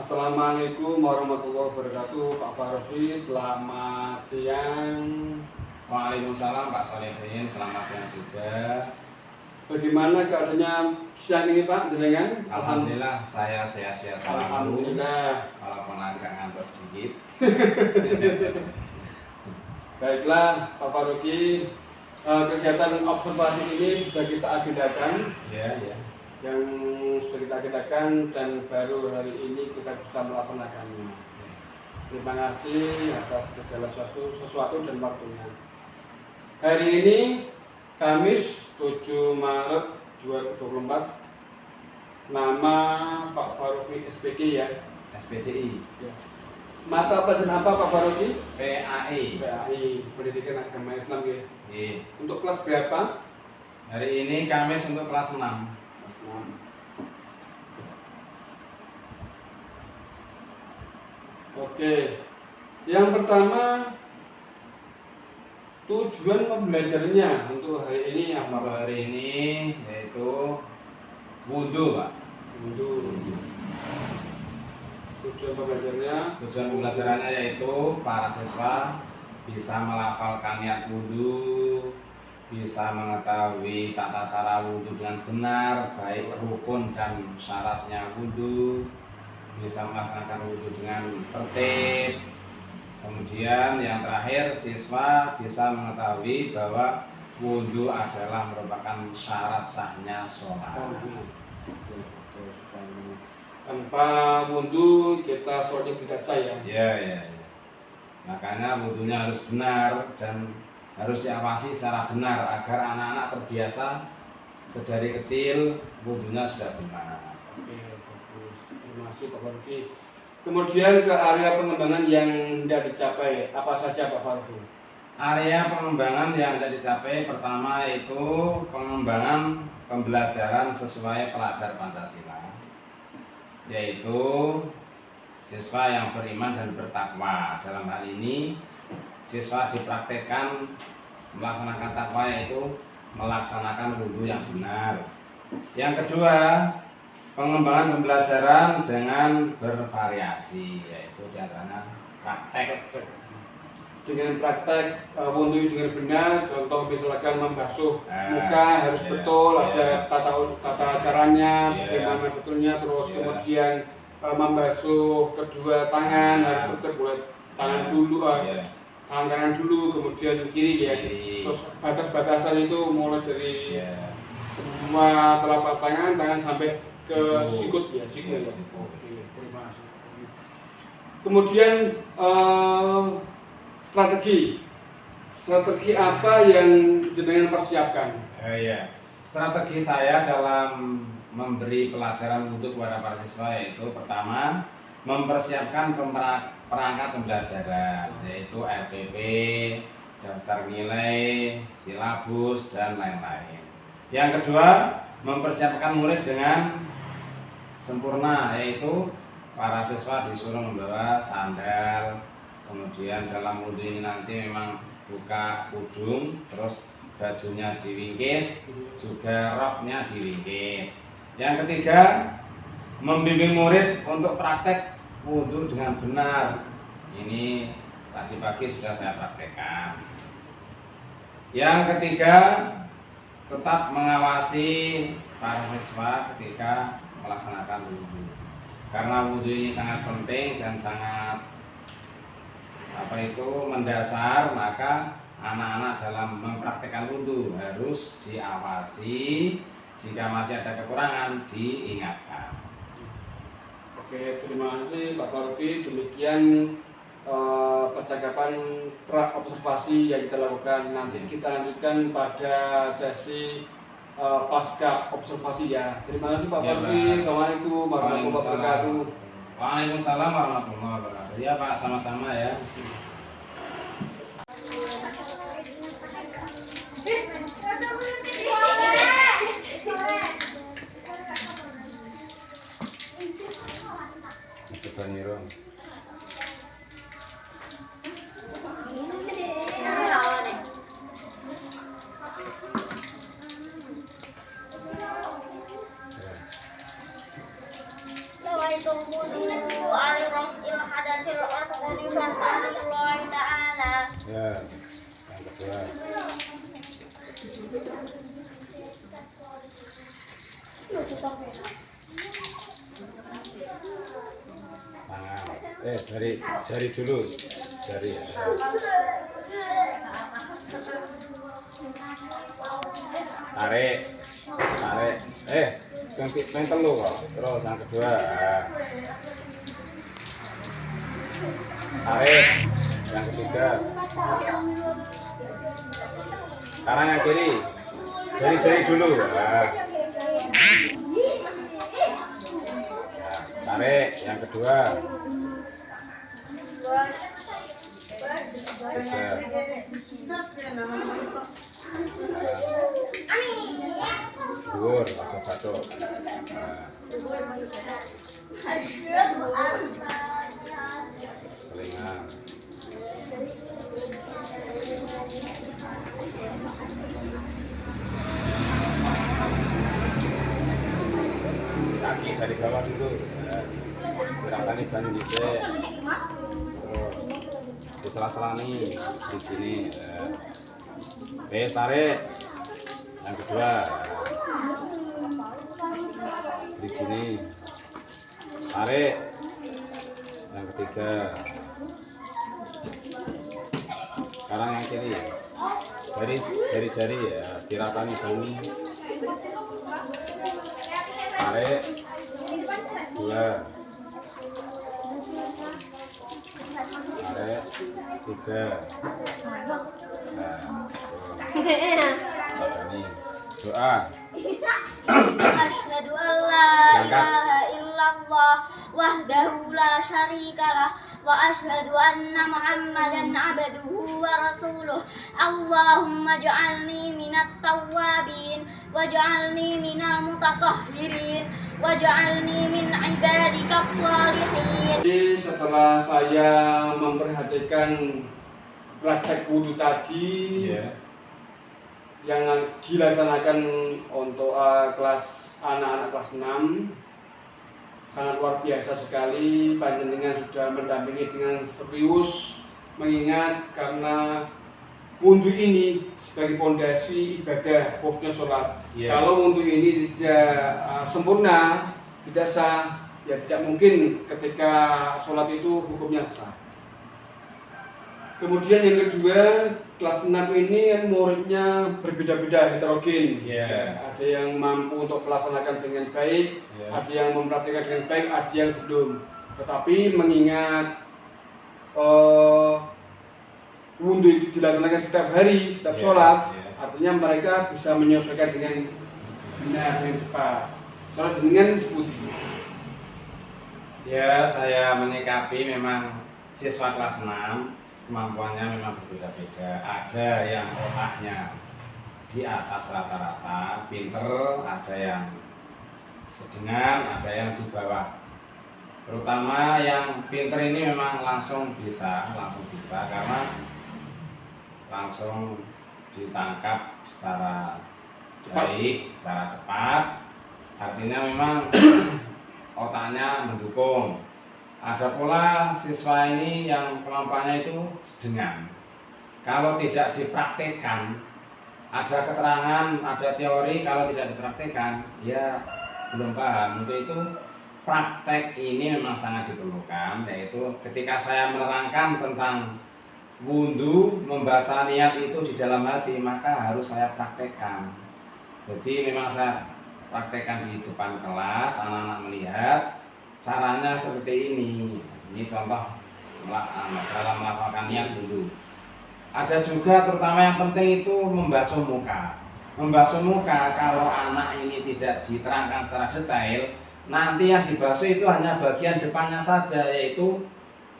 Assalamualaikum warahmatullahi wabarakatuh, Pak Farofi. Selamat siang. Waalaikumsalam Pak Solehin, selamat siang juga. Bagaimana keadaannya siang ini Pak jenengan? Alhamdulillah saya sehat-sehat selalu. Alhamdulillah. Walaupun agak ngantuk sedikit. Baiklah Pak Farofi, kegiatan observasi ini sudah kita agendakan. Ya. Yang sudah kita agendakan dan baru hari ini kita bisa melaksanakannya. Terima kasih atas segala sesuatu dan waktunya. Hari ini Kamis 7 Maret 2024. Nama Pak Farofi SPD ya. SPDI. Ya. Mata pelajaran apa Pak Farofi? PAI. PAI, Pendidikan Agama Islam ya. Iya. Untuk kelas berapa? Hari ini Kamis untuk kelas 6. Oke, yang pertama tujuan pembelajarannya untuk hari ini apa? Untuk hari ini yaitu wudhu Pak. Wudhu. Tujuan pembelajarannya. Tujuan pembelajarannya yaitu para siswa bisa melafalkan niat wudhu, bisa mengetahui tata cara wudhu dengan benar, baik rukun dan syaratnya wudhu, bisa melaksanakan wudhu dengan tertib. Kemudian yang terakhir, siswa bisa mengetahui bahwa wudhu adalah merupakan syarat sahnya sholat. Tanpa wudhu kita sholatnya tidak sah ya. Ya. Makanya wudhunya harus benar dan harus diawasi secara benar agar anak-anak terbiasa sedari kecil wudhunya sudah benar. Oke, bagus. Terima kasih Pak Farofi. Kemudian ke area pengembangan yang tidak dicapai, apa saja Pak Farofi? Area pengembangan yang tidak dicapai pertama yaitu pengembangan pembelajaran sesuai pelajar Pancasila, yaitu siswa yang beriman dan bertakwa. Dalam hal ini siswa dipraktekkan melaksanakan takwa, yaitu melaksanakan wudhu yang benar. Yang kedua, pengembangan pembelajaran dengan bervariasi, yaitu diantaranya praktek. Dengan praktek wudhu dengan benar, contoh misalkan membasuh muka harus betul, ada tata caranya, bagaimana betulnya, terus kemudian membasuh kedua tangan harus betul, boleh tangan dulu, tangan kanan dulu, kemudian kiri ya. Terus batas-batasan itu mulai dari semua telapak tangan sampai ke sikut ya, sikut ya. Oke, terima kasih. Kemudian strategi apa yang jenengan persiapkan? Strategi saya dalam memberi pelajaran wudhu kepada para siswa yaitu pertama, mempersiapkan perangkat pembelajaran yaitu RPP, daftar nilai, silabus, dan lain-lain. Yang kedua, mempersiapkan murid dengan sempurna, yaitu para siswa disuruh membawa sandal. Kemudian dalam wudhu ini nanti memang buka ujung, terus bajunya diwingkis, juga roknya diwingkis. Yang ketiga, membimbing murid untuk praktek wudhu dengan benar. Ini tadi pagi sudah saya praktekkan. Yang ketiga, tetap mengawasi para siswa ketika melaksanakan wudhu, karena wudhu ini sangat penting dan sangat mendasar, maka anak-anak dalam mempraktekkan wudhu harus diawasi, jika masih ada kekurangan diingatkan. Oke, terima kasih Pak Farofi. Demikian percakapan pra observasi yang kita lakukan. Nanti kita lanjutkan pada sesi pasca observasi ya. Terima kasih Pak Farofi. Assalamualaikum warahmatullahi wabarakatuh. Waalaikumsalam warahmatullahi wabarakatuh. Ya Pak, sama-sama ya. Sebaniro. Itu Ya, yang kedua. Tangan. Jari dulu. Jari. Tarik. Tarik. Yang telu kok. Terus yang kedua. Tarik. Yang ketiga. Sekarang yang kiri. Jari dulu. Tarik. Yang kedua. Dhuwur, aja batuk. Telinga. Kaki dari bawah dulu. Gerakannya banyak dicek. Terus di sela-sela nih di sini. Tarik. Yang kedua. Di sini. Tarik. Yang ketiga. Sekarang yang kiri. Jari ya, diratakan bumi. Tarik. Dua. Tarik. Tiga. Ini doa. Asyhadu an la ilaha illallah wahdahu la syarikalah wa asyhadu anna Muhammadan abduhu wa rasuluh. Allahumma ja'alni minat tawwabin waj'alni minal mutatahhirin waj'alni min ibadika shalihin. Jadi setelah saya memperhatikan praktek wudhu tadi, yang dilaksanakan untuk kelas anak-anak kelas 6, sangat luar biasa sekali. Panjenengan sudah mendampingi dengan serius, mengingat karena wudhu ini sebagai pondasi ibadah, khususnya sholat. Kalau wudhu ini tidak sempurna, tidak sah, ya tidak mungkin ketika sholat itu hukumnya sah. Kemudian yang kedua, kelas 6 ini kan muridnya berbeda-beda, heterogen. Ada yang mampu untuk melaksanakan dengan baik, ada yang mempraktikkan dengan baik, ada yang belum. Tetapi mengingat wudhu itu dilaksanakan setiap hari, setiap sholat, artinya mereka bisa menyesuaikan dengan benar, dengan cepat. Sholat dengan seperti Ya, saya menyikapi memang siswa kelas 6 kemampuannya memang berbeda-beda. Ada yang otaknya di atas rata-rata, pinter, ada yang sedang, ada yang di bawah. Terutama yang pinter ini memang langsung bisa karena langsung ditangkap secara baik, secara cepat. Artinya memang otaknya mendukung. Ada pula siswa ini yang kemampuannya itu sedang. Kalau tidak dipraktekkan, ada keterangan, ada teori, kalau tidak dipraktekkan, ya belum paham. Untuk itu praktek ini memang sangat diperlukan, yaitu ketika saya menerangkan tentang wudhu, membaca niat itu di dalam hati, maka harus saya praktekkan. Jadi memang saya praktekkan di depan kelas, anak-anak melihat caranya seperti ini. Ini contoh dalam melakukan niat wudhu. Ada juga terutama yang penting itu membasuh muka. Membasuh muka kalau anak ini tidak diterangkan secara detail, nanti yang dibasuh itu hanya bagian depannya saja, yaitu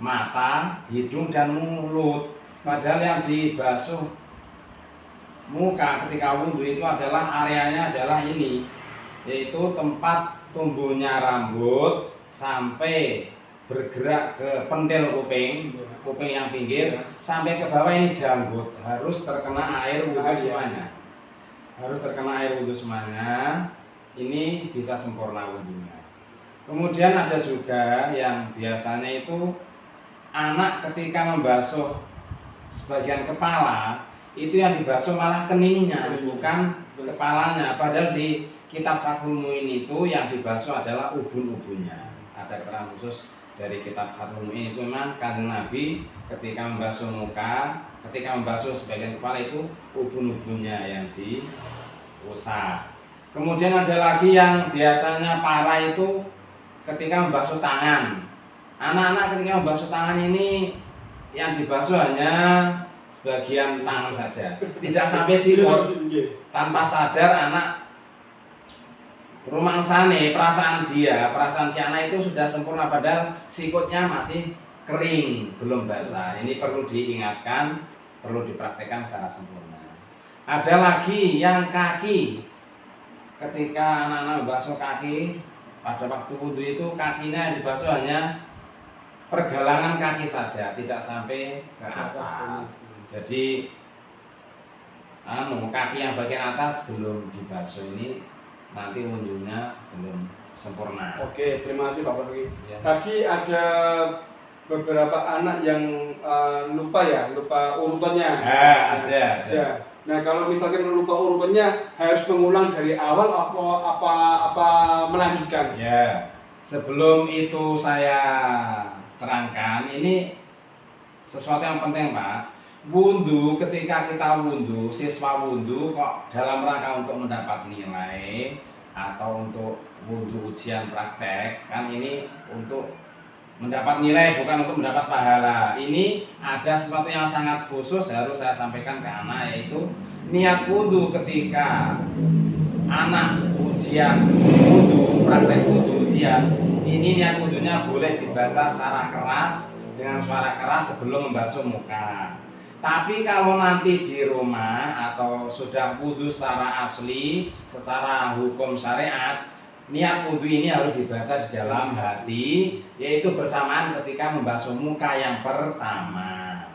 mata, hidung, dan mulut. Padahal yang dibasuh muka ketika wudhu itu adalah areanya adalah ini, yaitu tempat tumbuhnya rambut sampai bergerak ke pentil kuping yang pinggir sampai ke bawah, ini janggut, harus terkena air wudhu semuanya. Harus terkena air wudhu semuanya. Ini bisa sempurna wudhunya. Kemudian ada juga yang biasanya itu anak ketika membasuh sebagian kepala, itu yang dibasuh malah keningnya, bukan kepalanya. Padahal di kitab Fathul Mu'in itu yang dibasuh adalah ubun-ubunnya. Ada keterangan khusus dari kitab Fathul Mu'in itu memang Kanjeng Nabi ketika membasuh muka, ketika membasuh sebagian kepala itu ubun-ubunnya yang diusap. Kemudian ada lagi yang biasanya parah itu ketika membasuh tangan. Anak-anak ketika membasuh tangan ini yang dibasuh hanya sebagian tangan saja, tidak sampai sikut. Tanpa sadar anak rumangsane perasaan si anak itu sudah sempurna padahal sikutnya masih kering, belum basah. Ini perlu diingatkan, perlu dipraktekkan secara sempurna. Ada lagi yang kaki, ketika anak-anak membasuh kaki pada waktu wudhu itu kakinya yang dibasuh hanya pergelangan kaki saja, tidak sampai ke atas. Jadi kaki yang bagian atas belum dibasuh ini nanti wudhunya belum sempurna. Oke, terima kasih Pak Farki. Ya. Tadi ada beberapa anak yang lupa urutannya. Ada. Nah, kalau misalkan lupa urutannya harus mengulang dari awal apa melanjutkan. Ya. Sebelum itu saya terangkan, ini sesuatu yang penting Pak. Wudhu, ketika kita wudhu, siswa wudhu kok dalam rangka untuk mendapat nilai atau untuk wudhu ujian praktek, kan ini untuk mendapat nilai bukan untuk mendapat pahala. Ini ada sesuatu yang sangat khusus harus saya sampaikan ke anak, yaitu niat wudhu ketika anak ujian wudhu, praktek wudhu ujian, ini niat wudhunya boleh dibaca secara keras dengan suara keras sebelum membasuh muka. Tapi kalau nanti di rumah atau sudah wudhu secara asli, secara hukum syariat, niat wudhu ini harus dibaca di dalam hati, yaitu bersamaan ketika membasuh muka yang pertama.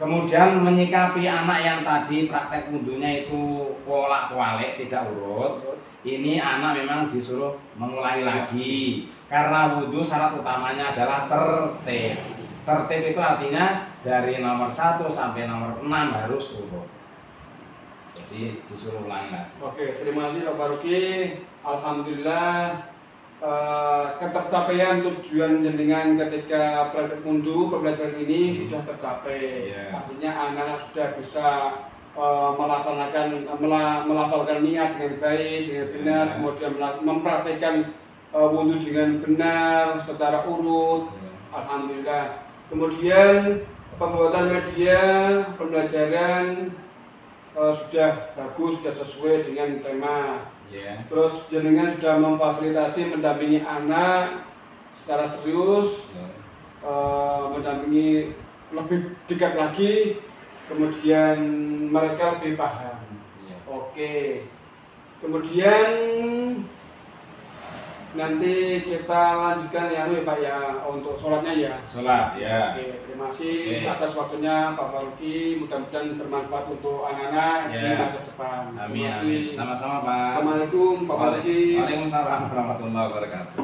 Kemudian menyikapi anak yang tadi praktek wudhunya itu kolak-kualik, tidak urut, ini anak memang disuruh mengulangi lagi. Karena wudhu syarat utamanya adalah tertib. Tertib itu artinya dari nomor 1 sampai nomor 6 harus urut. Jadi disuruh ulangi lagi. Oke, terima kasih Pak Farki. Alhamdulillah ketercapaian tujuan jenengan ketika praktek wudhu pembelajaran ini sudah tercapai. Artinya anak-anak sudah bisa melafalkan niat dengan baik, dengan benar, kemudian mempraktekkan wudhu dengan benar secara urut. Alhamdulillah. Kemudian pembuatan media pembelajaran sudah bagus, sudah sesuai dengan tema. Terus jenengan sudah memfasilitasi mendampingi anak secara serius, mendampingi lebih dekat lagi, kemudian mereka lebih paham. Oke. Kemudian nanti kita lanjutkan ya Pak ya untuk sholatnya ya. Sholat ya. Oke, terima kasih atas waktunya Pak Farki. Mudah-mudahan bermanfaat untuk anak-anak di masa depan. Amin. Sama-sama Pak. Assalamualaikum Pak Farki. Waalaikumsalam warahmatullahi wabarakatuh.